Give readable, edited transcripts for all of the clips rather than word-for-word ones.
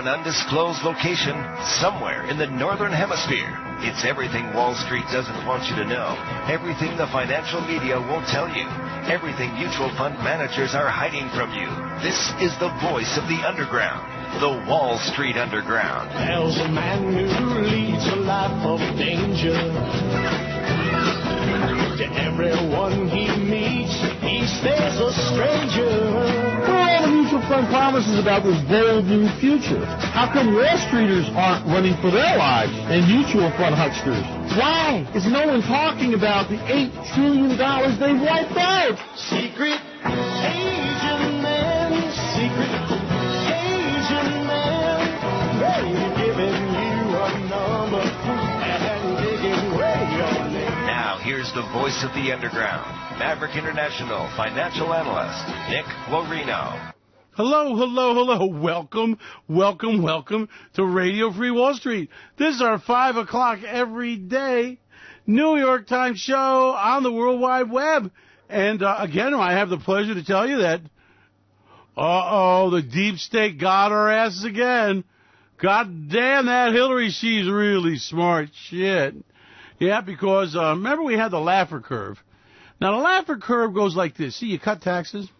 an undisclosed location somewhere in the Northern Hemisphere. It's everything Wall Street doesn't want you to know, everything the financial media won't tell you, everything mutual fund managers are hiding from you. This is the voice of the underground, the Wall Street Underground. There's a man who leads a life of danger. To everyone he meets, he stays a stranger. Well, the mutual fund promises about this bold new future. How come Wall Streeters aren't running for their lives and mutual fund hucksters? Why is no one talking about the $8 trillion they've wiped out? Secret Asian man, secret Asian man, they're giving you a number and digging where your name. Now, here's the voice of the underground, Maverick International financial analyst, Nick Lorino. Hello, hello, hello. Welcome, welcome, welcome to Radio Free Wall Street. This is our 5 o'clock every day New York Times show on the World Wide Web. And again, I have the pleasure to tell you that, the deep state got our asses again. God damn that Hillary, she's really smart shit. Yeah, because remember we had the Laffer curve. Now, the Laffer curve goes like this. See, you cut taxes,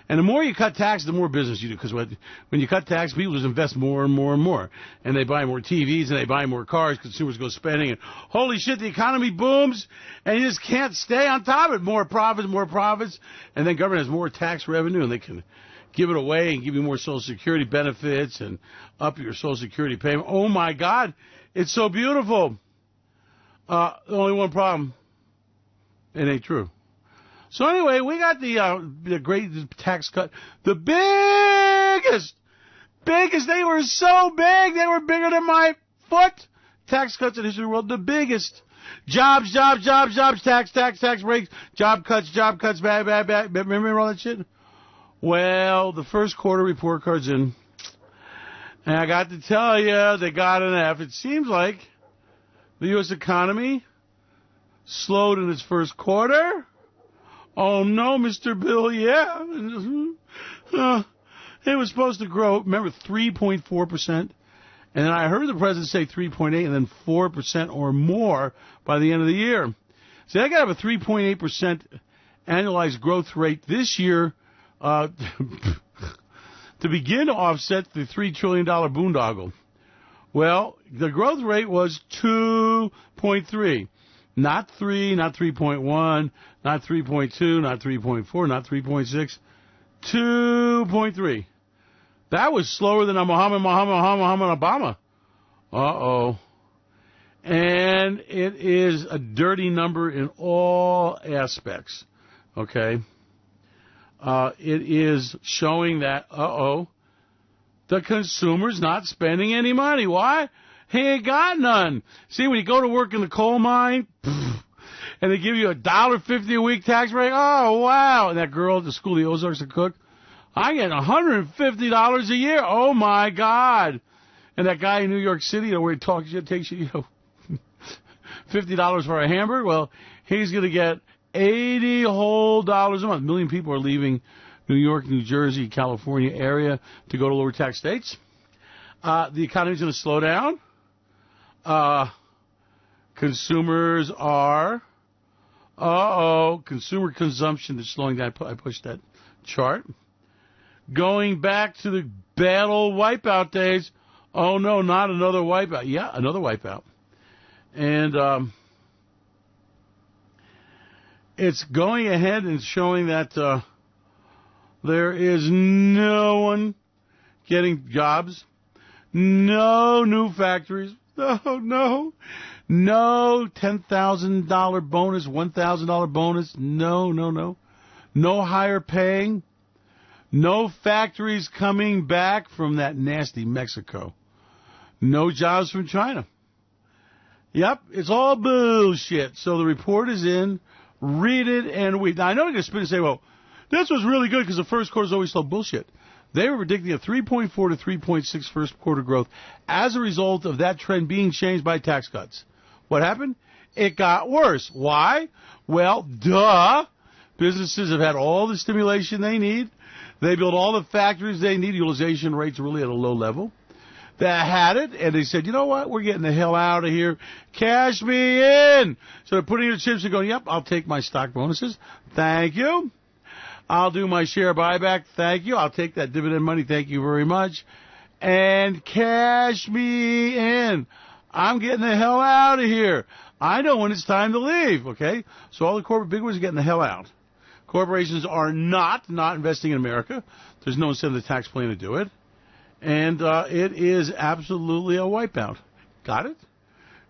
and the more you cut taxes, the more business you do, because when you cut taxes, people just invest more and more and more, and they buy more TVs, and they buy more cars, consumers go spending, and holy shit, the economy booms, and you just can't stay on top of it. More profits, and then government has more tax revenue, and they can give it away and give you more Social Security benefits and up your Social Security payment. Oh, my God, it's so beautiful. Only one problem. It ain't true. So anyway, we got the great tax cut. The biggest. They were so big. They were bigger than my foot. Tax cuts in the history of the world. The biggest. Jobs, tax breaks, job cuts, bad. Remember all that shit? Well, the first quarter report card's in. And I got to tell you, they got an F. It seems like the U.S. economy slowed in its first quarter. Oh, no, Mr. Bill, yeah. It was supposed to grow, remember, 3.4%. And then I heard the president say 3.8 and then 4% or more by the end of the year. So they got to have a 3.8% annualized growth rate this year to begin to offset the $3 trillion boondoggle. Well, the growth rate was 2.3. Not 3, not 3.1, not 3.2, not 3.4, not 3.6, 2.3. That was slower than Muhammad Obama. Uh-oh. And it is a dirty number in all aspects, okay? It is showing that, the consumer's not spending any money. Why? He ain't got none. See, when you go to work in the coal mine, and they give you $1.50 a week tax break, oh, wow. And that girl at the school of the Ozarks to cook, I get $150 a year. Oh, my God. And that guy in New York City, where he talks shit, takes you, $50 for a hamburger, well, he's going to get $80 whole dollars a month. A million people are leaving New York, New Jersey, California area to go to lower tax states. The economy's going to slow down. Consumers are, consumer consumption is slowing down. I pushed that chart. Going back to the bad old wipeout days. Oh, no, not another wipeout. Yeah, another wipeout. And it's going ahead and showing that there is no one getting jobs, no new factories, no $10,000 bonus, $1,000 bonus, no higher paying, no factories coming back from that nasty Mexico, no jobs from China. Yep, it's all bullshit. So the report is in. Read it and wait. Now, I know you're going to spin and say, well, this was really good because the first quarter is always slow. Bullshit. They were predicting a 3.4 to 3.6 first quarter growth as a result of that trend being changed by tax cuts. What happened? It got worse. Why? Well, duh. Businesses have had all the stimulation they need. They built all the factories they need. Utilization rates are really at a low level. that had it, and they said, you know what, we're getting the hell out of here. Cash me in. So they're putting in the chips and going, yep, I'll take my stock bonuses. Thank you. I'll do my share buyback. Thank you. I'll take that dividend money. Thank you very much. And cash me in. I'm getting the hell out of here. I know when it's time to leave, okay? So all the corporate bigwigs are getting the hell out. Corporations are not investing in America. There's no incentive in the tax plan to do it. And it is absolutely a wipeout. Got it?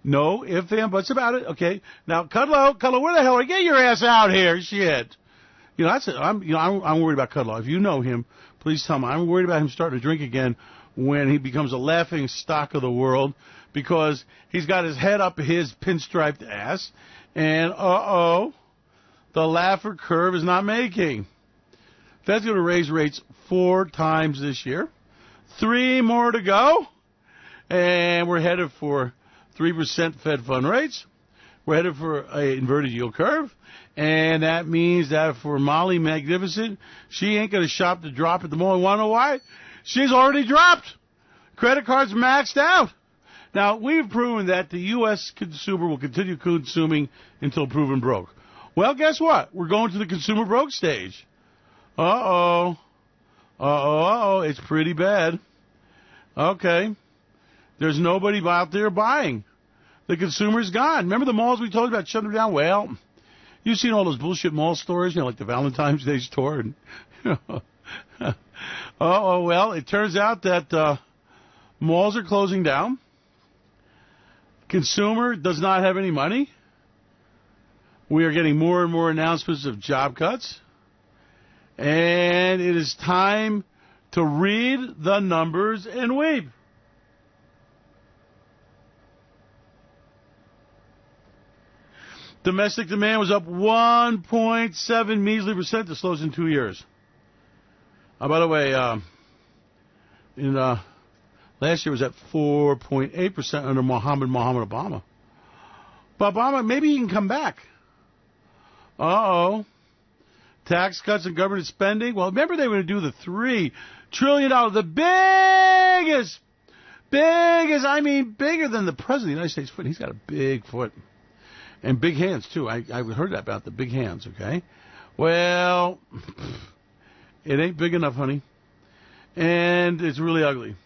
No ifs, and buts about it. Okay. Now, Kudlow, where the hell are you? Get your ass out here. Shit. You know, I'm worried about Kudlow. If you know him, please tell me. I'm worried about him starting to drink again when he becomes a laughing stock of the world, because he's got his head up his pinstriped ass, and the Laffer curve is not making. Fed's going to raise rates 4 times this year. 3 more to go, and we're headed for 3% Fed fund rates. We're headed for an inverted yield curve, and that means that for Molly Magnificent, she ain't going to shop to drop at the mall. You want to know why? She's already dropped. Credit cards maxed out. Now, we've proven that the U.S. consumer will continue consuming until proven broke. Well, guess what? We're going to the consumer broke stage. Uh-oh. It's pretty bad. Okay. There's nobody out there buying. The consumer's gone. Remember the malls we told you about shutting them down? Well, you've seen all those bullshit mall stores, like the Valentine's Day store. And, well, it turns out that malls are closing down. Consumer does not have any money. We are getting more and more announcements of job cuts. And it is time to read the numbers and weep. Domestic demand was up 1.7 measly percent, the slowest in 2 years. By the way, last year was at 4.8% under Muhammad Obama. But Obama, maybe he can come back. Tax cuts and government spending. Well, remember they were going to do the $3 trillion, the biggest, I mean, bigger than the president of the United States foot. He's got a big foot. And big hands, too. I heard that about the big hands, okay? Well, it ain't big enough, honey. And it's really ugly.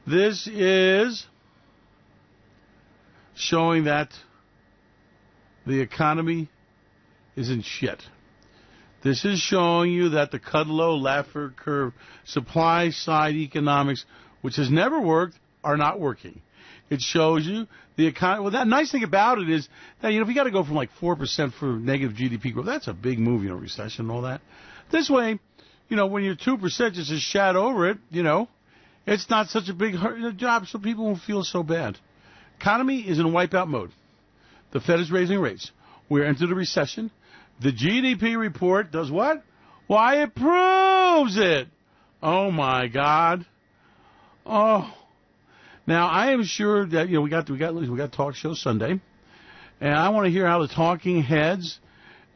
This is showing that the economy is in shit. This is showing you that the Kudlow-Laffer curve supply-side economics, which has never worked, are not working. It shows you the economy. Well, that nice thing about it is that, if you got to go from like 4% for negative GDP growth, that's a big move, recession and all that. This way, when you're 2%, just a shadow over it, it's not such a big job, so people won't feel so bad. Economy is in wipeout mode. The Fed is raising rates. We're into the recession. The GDP report does what? Why, it proves it. Oh, my God. Oh. Now, I am sure that, we got talk show Sunday, and I want to hear how the talking heads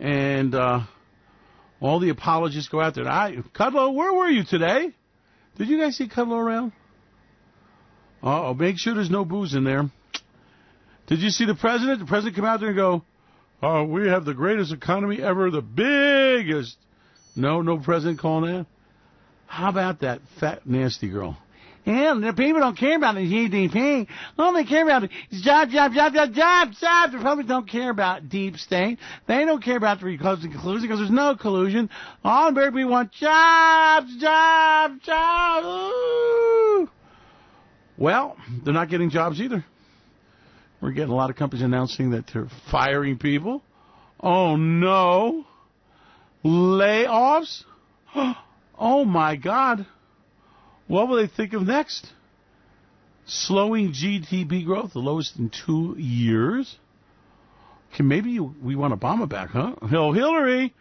and all the apologists go out there. Kudlow, where were you today? Did you guys see Kudlow around? Make sure there's no booze in there. Did you see the president? The president come out there and go, we have the greatest economy ever, the biggest. No president calling that. How about that fat, nasty girl? And the people don't care about the GDP. All they care about is jobs. The Republicans don't care about deep state. They don't care about the collusion because there's no collusion. All the people want jobs. Ooh. Well, they're not getting jobs either. We're getting a lot of companies announcing that they're firing people. Oh, no. Layoffs? Oh, my God. What will they think of next? Slowing GDP growth, the lowest in 2 years? Maybe we want Obama back, huh? Hillary,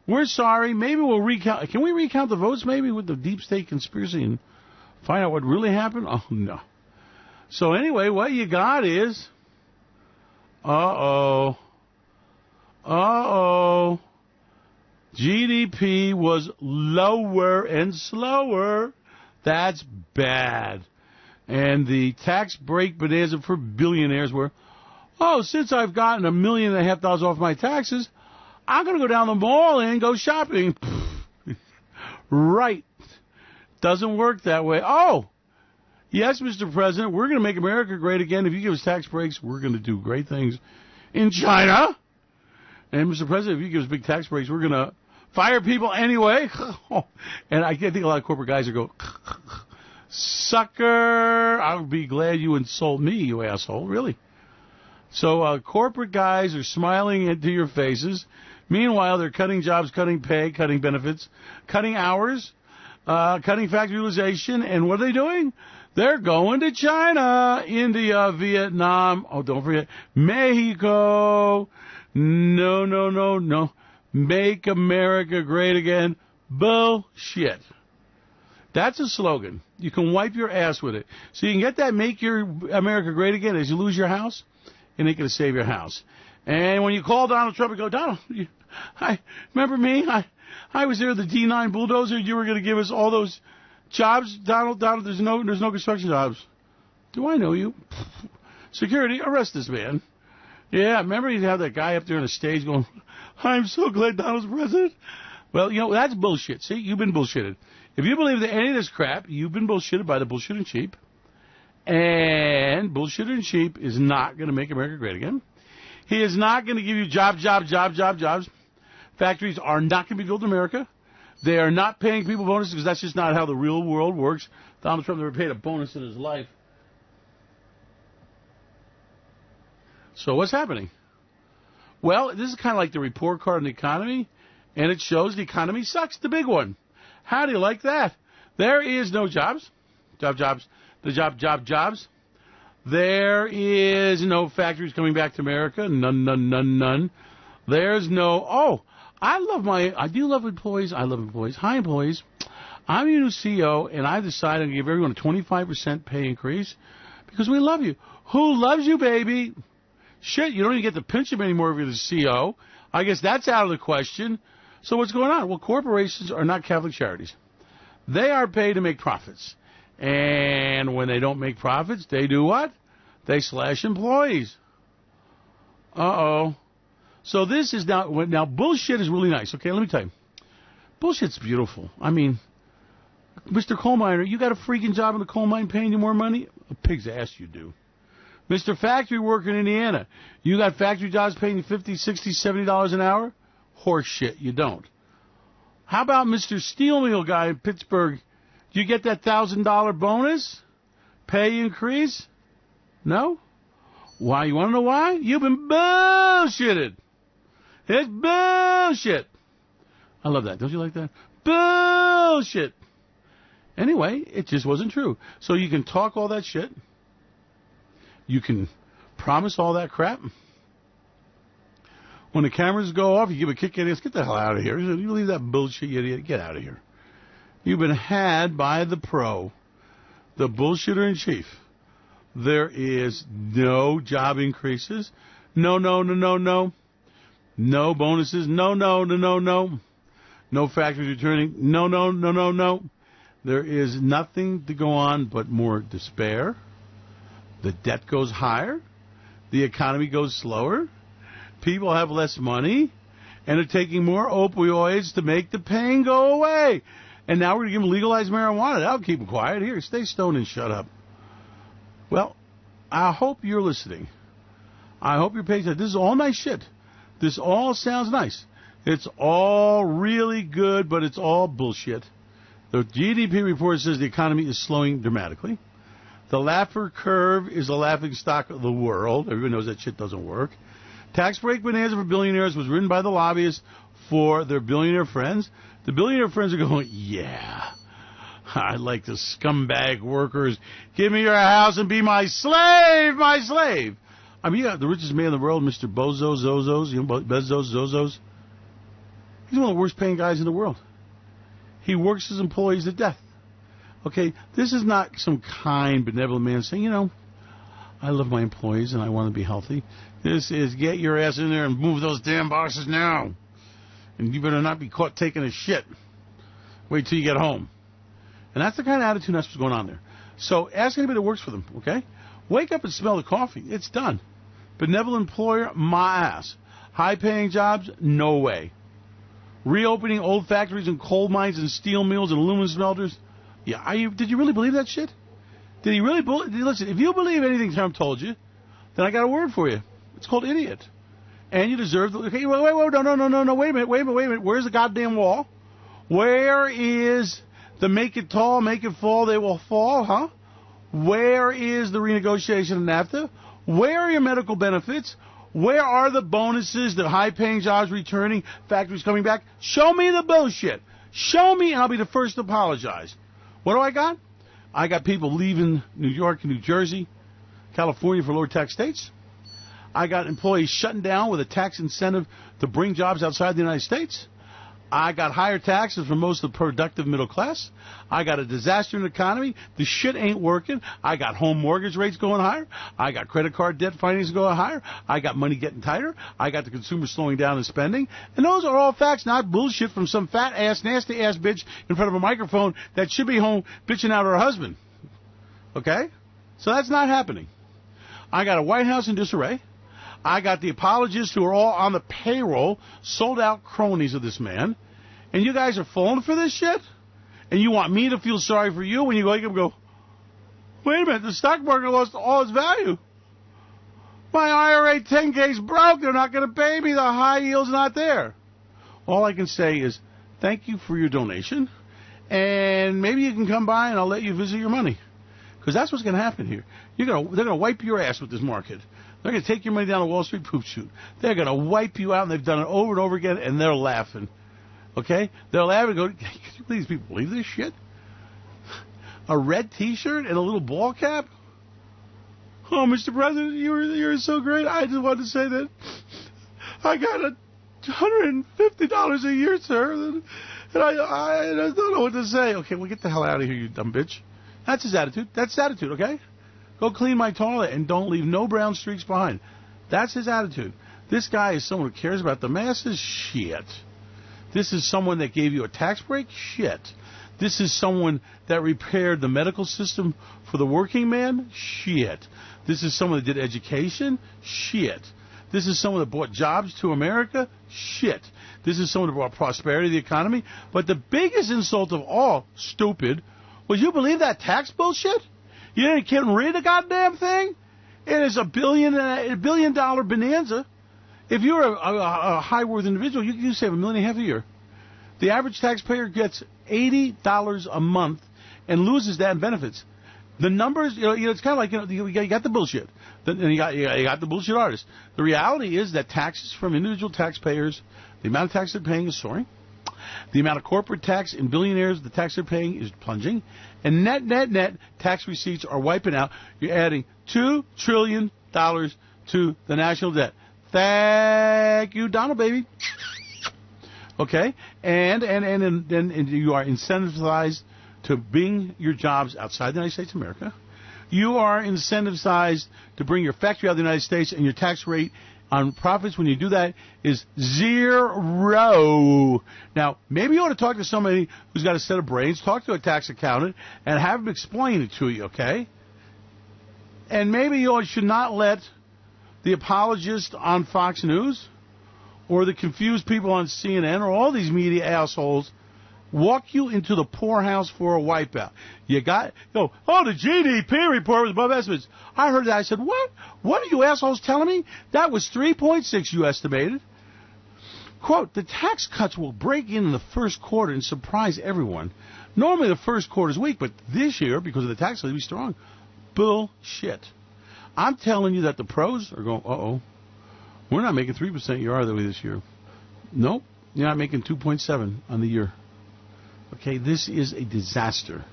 we're sorry. Maybe we'll recount. Can we recount the votes maybe with the deep state conspiracy and find out what really happened? Oh, no. So anyway, what you got is... GDP was lower and slower. That's bad. And the tax break bonanza for billionaires were, oh, since I've gotten $1.5 million off my taxes, I'm going to go down the mall and go shopping. Right. Doesn't work that way. Oh, yes, Mr. President, we're going to make America great again. If you give us tax breaks, we're going to do great things in China. And, Mr. President, if you give us big tax breaks, we're going to fire people anyway. And I think a lot of corporate guys are going, sucker, I'll be glad you insult me, you asshole. Really. So corporate guys are smiling into your faces. Meanwhile, they're cutting jobs, cutting pay, cutting benefits, cutting hours, cutting factory utilization. And what are they doing? They're going to China, India, Vietnam. Oh, don't forget, Mexico. No. Make America great again. Bullshit. That's a slogan. You can wipe your ass with it. So you can get that make your America great again as you lose your house, and ain't going to save your house. And when you call Donald Trump and go, Donald, remember me? I was there, the D9 bulldozer. You were going to give us all those jobs. Donald, there's no construction jobs. Do I know you? Security, arrest this man. Yeah, remember you have that guy up there on the stage going, I'm so glad Donald's president. Well, that's bullshit. See, you've been bullshitted. If you believe that any of this crap, you've been bullshitted by the bullshitting sheep. And bullshitting sheep is not going to make America great again. He is not going to give you jobs. Factories are not going to be built in America. They are not paying people bonuses because that's just not how the real world works. Donald Trump never paid a bonus in his life. So what's happening? Well, this is kind of like the report card on the economy, and it shows the economy sucks, the big one. How do you like that? There is no jobs. Jobs. There is no factories coming back to America. None. There's no, I do love employees. I love employees. Hi, employees. I'm your new CEO, and I decided to give everyone a 25% pay increase because we love you. Who loves you, baby? Shit, you don't even get to pinch him anymore if you're the CEO. I guess that's out of the question. So what's going on? Well, corporations are not Catholic charities. They are paid to make profits. And when they don't make profits, they do what? They slash employees. Uh-oh. So this is now bullshit is really nice. Okay, let me tell you. Bullshit's beautiful. I mean, Mr. Coal Miner, you got a freaking job in the coal mine paying you more money? A pig's ass you do. Mr. Factory Worker in Indiana, you got factory jobs paying you $50, $60, $70 an hour? Horse shit, you don't. How about Mr. Steel Mill guy in Pittsburgh? Do you get that $1,000 bonus? Pay increase? No? Why? You want to know why? You've been bullshitted. It's bullshit. I love that. Don't you like that? Bullshit. Anyway, it just wasn't true. So you can talk all that shit. You can promise all that crap. When the cameras go off, you give a kick in the ass. Get the hell out of here. You leave that bullshit, you idiot. Get out of here. You've been had by the pro, the bullshitter in chief. There is no job increases. No. No bonuses. No. No factories returning. No. There is nothing to go on but more despair. The debt goes higher. The economy goes slower. People have less money. And they're taking more opioids to make the pain go away. And now we're going to give them legalized marijuana. That'll keep them quiet. Here, stay stoned and shut up. Well, I hope you're listening. I hope you're paying attention. This is all nice shit. This all sounds nice. It's all really good, but it's all bullshit. The GDP report says the economy is slowing dramatically. The Laffer curve is the laughing stock of the world. Everybody knows that shit doesn't work. Tax break bonanza for billionaires was written by the lobbyists for their billionaire friends. The billionaire friends are going, yeah, I like the scumbag workers. Give me your house and be my slave, my slave. I mean, you got the richest man in the world, Mr. Zozos. He's one of the worst paying guys in the world. He works his employees to death. Okay, this is not some kind, benevolent man saying, I love my employees and I want to be healthy. This is get your ass in there and move those damn boxes now. And you better not be caught taking a shit. Wait till you get home. And that's the kind of attitude that's what's going on there. So ask anybody that works for them, okay? Wake up and smell the coffee. It's done. Benevolent employer, my ass. High-paying jobs, no way. Reopening old factories and coal mines and steel mills and aluminum smelters. Yeah, did you really believe that shit? Did he really believe? Listen, if you believe anything Trump told you, then I got a word for you. It's called idiot. And you deserve the... Okay, wait, no, wait a minute. Where's the goddamn wall? Where is the make it tall, make it fall, they will fall, huh? Where is the renegotiation of NAFTA? Where are your medical benefits? Where are the bonuses, the high-paying jobs returning, factories coming back? Show me the bullshit. Show me, and I'll be the first to apologize. What do I got? I got people leaving New York and New Jersey, California for lower tax states. I got employees shutting down with a tax incentive to bring jobs outside the United States. I got higher taxes for most of the productive middle class. I got a disaster in the economy. The shit ain't working. I got home mortgage rates going higher. I got credit card debt financing going higher. I got money getting tighter. I got the consumer slowing down and spending. And those are all facts, not bullshit from some fat ass, nasty ass bitch in front of a microphone that should be home bitching out her husband. Okay? So that's not happening. I got a White House in disarray. I got the apologists who are all on the payroll, sold-out cronies of this man, and you guys are falling for this shit? And you want me to feel sorry for you when you wake up and go, wait a minute, the stock market lost all its value. My IRA 10K's broke. They're not going to pay me. The high yield's not there. All I can say is thank you for your donation, and maybe you can come by and I'll let you visit your money. Because that's what's going to happen here. They're going to wipe your ass with this market. They're going to take your money down to Wall Street poop shoot. They're going to wipe you out, and they've done it over and over again, and they're laughing. Okay? They're laughing and going, can you please people believe this shit? A red T-shirt and a little ball cap? Oh, Mr. President, you're so great. I just wanted to say that I got $150 a year, sir, and I don't know what to say. Okay, well, get the hell out of here, you dumb bitch. That's his attitude. That's his attitude, okay? Go clean my toilet and don't leave no brown streaks behind. That's his attitude. This guy is someone who cares about the masses? Shit. This is someone that gave you a tax break? Shit. This is someone that repaired the medical system for the working man? Shit. This is someone that did education? Shit. This is someone that brought jobs to America? Shit. This is someone that brought prosperity to the economy? But the biggest insult of all, stupid, was you believe that tax bullshit? You can't read the goddamn thing? It is $1 billion bonanza. If you're a high-worth individual, you can save $1.5 million a year. The average taxpayer gets $80 a month and loses that in benefits. The numbers, it's kind of like, you got the bullshit. And you got the bullshit artists. The reality is that taxes from individual taxpayers, the amount of tax they're paying is soaring. The amount of corporate tax in billionaires, the tax they're paying is plunging. And net, tax receipts are wiping out. You're adding $2 trillion to the national debt. Thank you, Donald, baby. Okay? And you are incentivized to bring your jobs outside the United States of America. You are incentivized to bring your factory out of the United States, and your tax rate on profits when you do that is 0. Now, maybe you ought to talk to somebody who's got a set of brains, talk to a tax accountant, and have them explain it to you, okay? And maybe you should not let the apologist on Fox News or the confused people on CNN or all these media assholes walk you into the poorhouse for a wipeout. You got, the GDP report was above estimates. I heard that. I said, what? What are you assholes telling me? That was 3.6 you estimated. Quote, the tax cuts will break in the first quarter and surprise everyone. Normally the first quarter is weak, but this year, because of the tax, it'll be strong. Bullshit. I'm telling you that the pros are going, we're not making 3% year, are we, this year? Nope. You're not making 2.7 on the year. Okay, this is a disaster.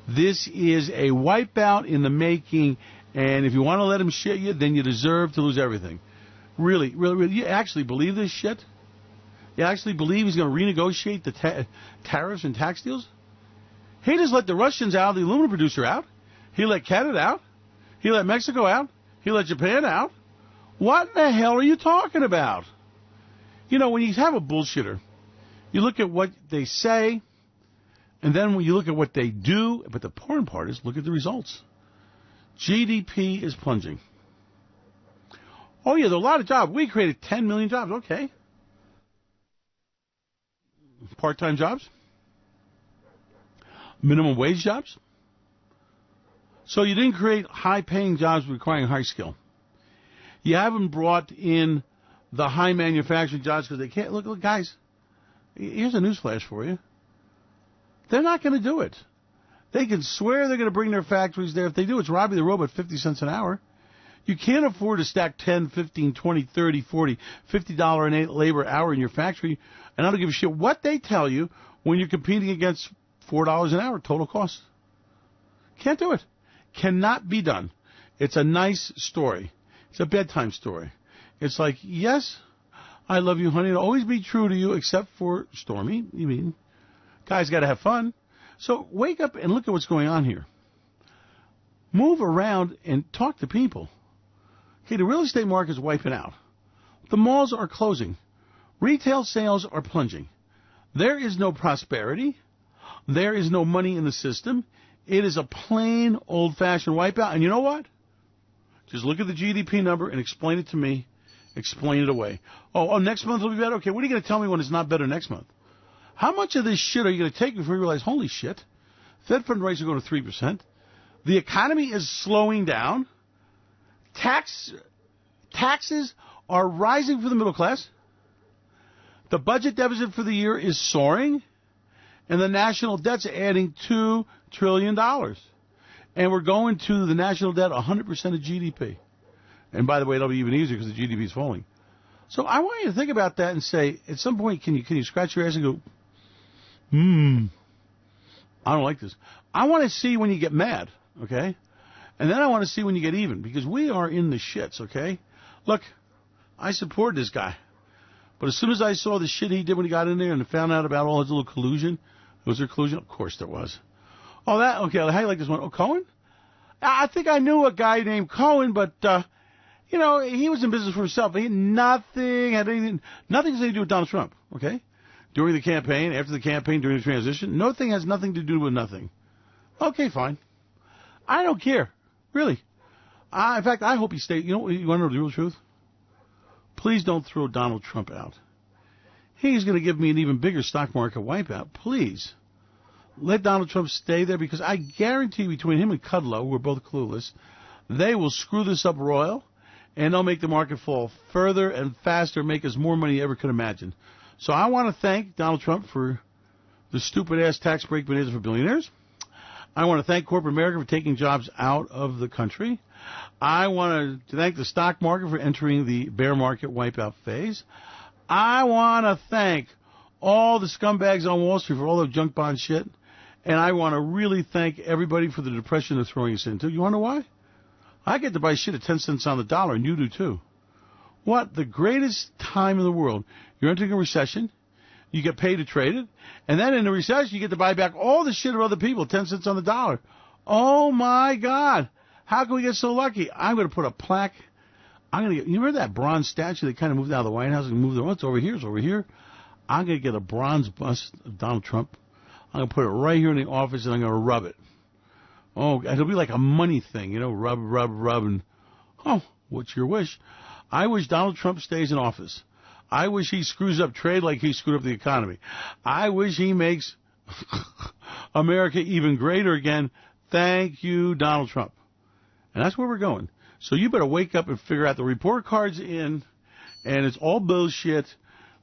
This is a wipeout in the making, and if you want to let him shit you, then you deserve to lose everything. Really, you actually believe this shit? You actually believe he's going to renegotiate the tariffs and tax deals? He just let the Russians out, the aluminum producer out. He let Canada out. He let Mexico out. He let Japan out. What the hell are you talking about? You know, when you have a bullshitter, You look at what they say, and then when you look at what they do, but the important part is look at the results. GDP is plunging. Oh, yeah, there are a lot of jobs. We created 10 million jobs. Okay. Part-time jobs? Minimum wage jobs? So you didn't create high-paying jobs requiring high skill. You haven't brought in the high manufacturing jobs because they can't. Look, guys, here's a newsflash for you. They're not going to do it. They can swear they're going to bring their factories there. If they do, it's robbing the robot 50 cents an hour. You can't afford to stack 10, 15, 20, 30, 40, $50 an labor hour in your factory, and I don't give a shit what they tell you when you're competing against $4 an hour total cost. Can't do it. Cannot be done. It's a nice story. It's a bedtime story. It's like, yes, I love you, honey. It'll always be true to you except for Stormy. You mean, guys got to have fun. So wake up and look at what's going on here. Move around and talk to people. Okay, the real estate market is wiping out. The malls are closing. Retail sales are plunging. There is no prosperity. There is no money in the system. It is a plain, old-fashioned wipeout. And you know what? Just look at the GDP number and explain it to me. Explain it away. Oh, next month will be better? Okay, what are you going to tell me when it's not better next month? How much of this shit are you going to take before you realize, holy shit, Fed fund rates are going to 3%. The economy is slowing down. Taxes are rising for the middle class. The budget deficit for the year is soaring. And the national debt's adding $2 trillion. And we're going to the national debt 100% of GDP. And by the way, it'll be even easier because the GDP is falling. So I want you to think about that and say, at some point, can you scratch your ass and go, I don't like this. I want to see when you get mad, okay? And then I want to see when you get even, because we are in the shits, okay? Look, I support this guy. But as soon as I saw the shit he did when he got in there and found out about all his little collusion, was there collusion? Of course there was. Oh, that, okay, how do you like this one? Oh, Cohen? I think I knew a guy named Cohen, but, he was in business for himself. Nothing had to do with Donald Trump, okay? During the campaign, after the campaign, during the transition, nothing has nothing to do with nothing. Okay, fine. I don't care. Really. In fact, I hope he stays. You want to know the real truth? Please don't throw Donald Trump out. He's going to give me an even bigger stock market wipeout. Please. Let Donald Trump stay there, because I guarantee between him and Kudlow, who are both clueless, they will screw this up royal, and they'll make the market fall further and faster, make us more money than you ever could imagine. So I want to thank Donald Trump for the stupid-ass tax break bonanza for billionaires. I want to thank corporate America for taking jobs out of the country. I want to thank the stock market for entering the bear market wipeout phase. I want to thank all the scumbags on Wall Street for all the junk bond shit. And I want to really thank everybody for the depression they're throwing us into. You want to know why? I get to buy shit at 10 cents on the dollar, and you do too. What? The greatest time in the world. You're entering a recession. You get paid to trade it. And then in the recession, you get to buy back all the shit of other people, 10 cents on the dollar. Oh, my God. How can we get so lucky? I'm going to put a plaque. You remember that bronze statue that kind of moved out of the White House and moved there? Oh, it's over here. It's over here. I'm going to get a bronze bust of Donald Trump. I'm going to put it right here in the office, and I'm going to rub it. Oh, it'll be like a money thing, rub, and, what's your wish? I wish Donald Trump stays in office. I wish he screws up trade like he screwed up the economy. I wish he makes America even greater again. Thank you, Donald Trump. And that's where we're going. So you better wake up and figure out the report card's in, and it's all bullshit.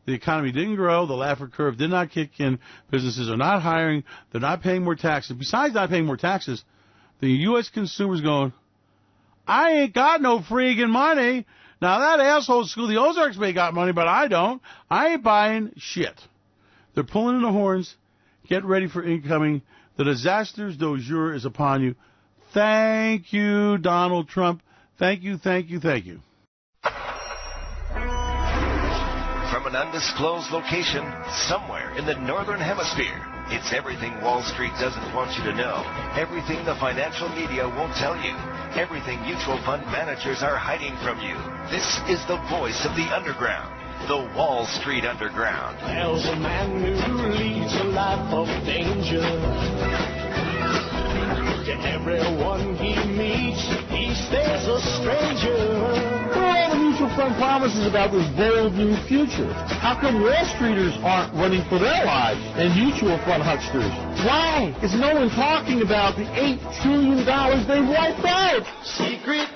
The economy didn't grow. The Laffer curve did not kick in. Businesses are not hiring. They're not paying more taxes. Besides not paying more taxes, the U.S. consumer's going, I ain't got no freaking money. Now, that asshole school, the Ozarks may got money, but I don't. I ain't buying shit. They're pulling in the horns. Get ready for incoming. The disasters du jour is upon you. Thank you, Donald Trump. Thank you, thank you, thank you. From an undisclosed location somewhere in the Northern Hemisphere, it's everything Wall Street doesn't want you to know, everything the financial media won't tell you, everything mutual fund managers are hiding from you. This is the voice of the underground, the Wall Street Underground. There's a man who stranger. To everyone he meets, he stays a stranger. What are all the mutual fund promises about this bold new future? How come Wall Streeters aren't running for their lives and mutual fund hucksters? Why is no one talking about the $8 trillion they wiped out? Secret